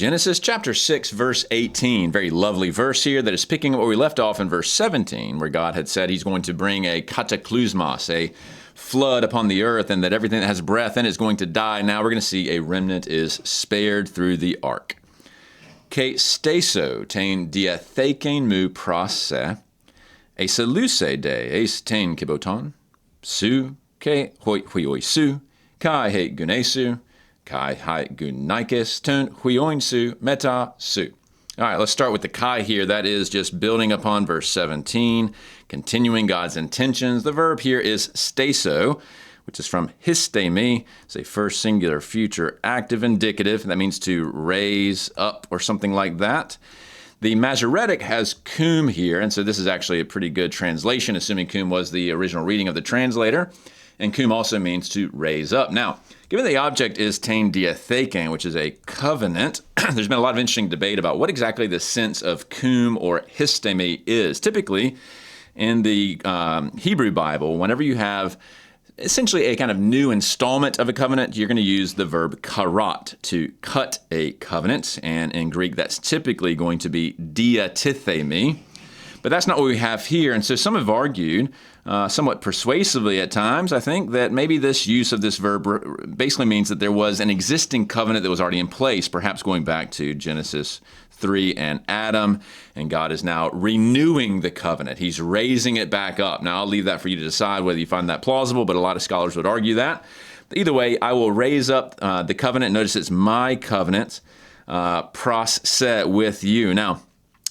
Genesis chapter 6, verse 18. Very lovely verse here that is picking up where we left off in verse 17, where God had said he's going to bring a cataclysmos, a flood upon the earth, and that everything that has breath in it is going to die. Now we're going to see a remnant is spared through the ark. Ke steso ten diatheken mu prase, e seluse de es ten kiboton, su ke hoi su, kai he gunesu, kai hai gunaikis ten huioinsu meta su. All right, let's start with the kai here. That is just building upon verse 17, continuing God's intentions. The verb here is steso, which is from histemi. It's a first singular future active indicative. That means to raise up or something like that. The Masoretic has cum here, and so this is actually a pretty good translation, assuming cum was the original reading of the translator. And cum also means to raise up. Now, given the object is ten diatheken, which is a covenant, there's been a lot of interesting debate about what exactly the sense of cum or histemi is. Typically, in the Hebrew Bible, whenever you have essentially a kind of new installment of a covenant, you're going to use the verb karat, to cut a covenant. And in Greek, that's typically going to be diatithemi. But that's not what we have here. And so some have argued, somewhat persuasively at times, I think, that maybe this use of this verb basically means that there was an existing covenant that was already in place, perhaps going back to Genesis 3 and Adam, and God is now renewing the covenant. He's raising it back up. Now, I'll leave that for you to decide whether you find that plausible, but a lot of scholars would argue that. But either way, I will raise up the covenant. Notice it's my covenant, pros se, with you. Now,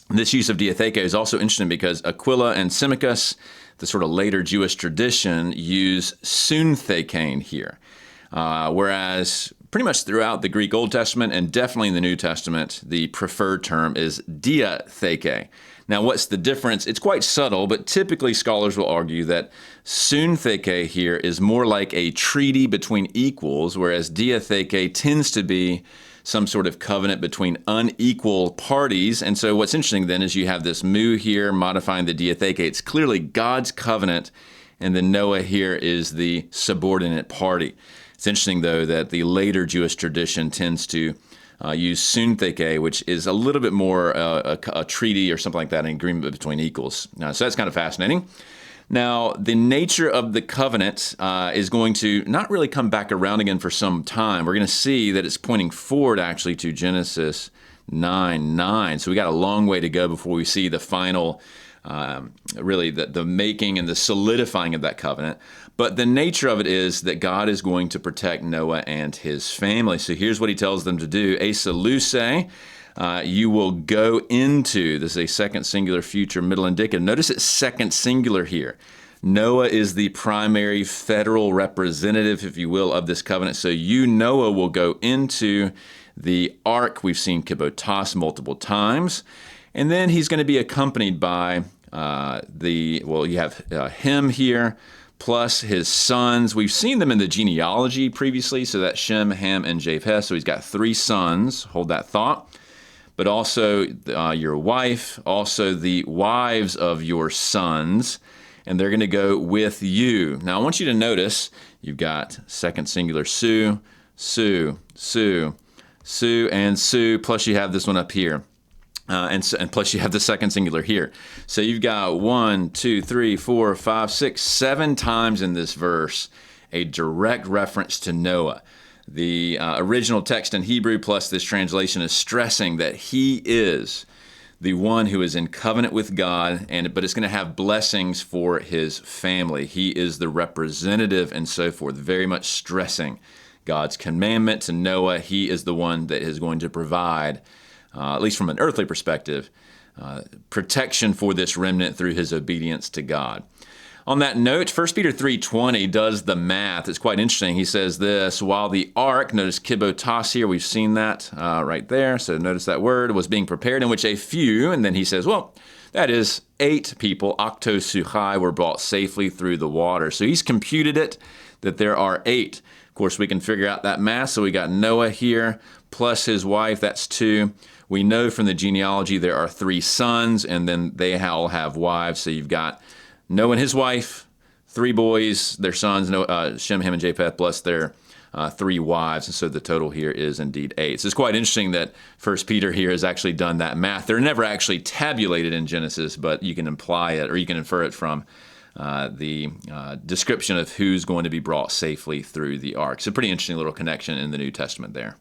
this use of diatheke is also interesting because Aquila and Symmachus, the sort of later Jewish tradition, use suntheken here. Whereas pretty much throughout the Greek Old Testament and definitely in the New Testament, the preferred term is diatheke. Now, what's the difference? It's quite subtle, but typically scholars will argue that suntheke here is more like a treaty between equals, whereas diatheke tends to be some sort of covenant between unequal parties. And so what's interesting then is you have this mu here modifying the diatheke. It's clearly God's covenant, and then Noah here is the subordinate party. It's interesting, though, that the later Jewish tradition tends to use suntheke, which is a little bit more a treaty or something like that, an agreement between equals. So that's kind of fascinating. Now, the nature of the covenant is going to not really come back around again for some time. We're going to see that it's pointing forward, actually, to Genesis 9:9. So we got a long way to go before we see the final, really, the making and the solidifying of that covenant. But the nature of it is that God is going to protect Noah and his family. So here's what he tells them to do. Esaluse, you will go into, this is a second singular future middle indicative. Notice it's second singular here. Noah is the primary federal representative, if you will, of this covenant. So you, Noah, will go into the ark. We've seen kibotas multiple times. And then he's going to be accompanied by you have him here, plus his sons. We've seen them in the genealogy previously, so that's Shem, Ham, and Japheth. So he's got 3 sons. Hold that thought. But also your wife, also the wives of your sons, and they're going to go with you. Now, I want you to notice you've got second singular Su, Su, Su, Su, and Su, plus you have this one up here. And plus you have the second singular here. So you've got 1, 2, 3, 4, 5, 6, 7 times in this verse a direct reference to Noah. The original text in Hebrew plus this translation is stressing that he is the one who is in covenant with God, but it's going to have blessings for his family. He is the representative and so forth, very much stressing God's commandment to Noah. He is the one that is going to provide, at least from an earthly perspective, protection for this remnant through his obedience to God. On that note, 1 Peter 3:20 does the math. It's quite interesting. He says this, while the ark, notice kibotas here, we've seen that right there. So notice that word, was being prepared, in which a few, and then he says, well, that is 8 people, octosuchai, were brought safely through the water. So he's computed it that there are 8. Of course, we can figure out that math. So we got Noah here, plus his wife, that's 2. We know from the genealogy there are 3 sons, and then they all have wives. So you've got Noah and his wife, 3 boys, their sons, Shem, Ham, and Japheth, plus their 3 wives, and so the total here is indeed 8. So it's quite interesting that First Peter here has actually done that math. They're never actually tabulated in Genesis, but you can imply it, or you can infer it from the description of who's going to be brought safely through the ark. So pretty interesting little connection in the New Testament there.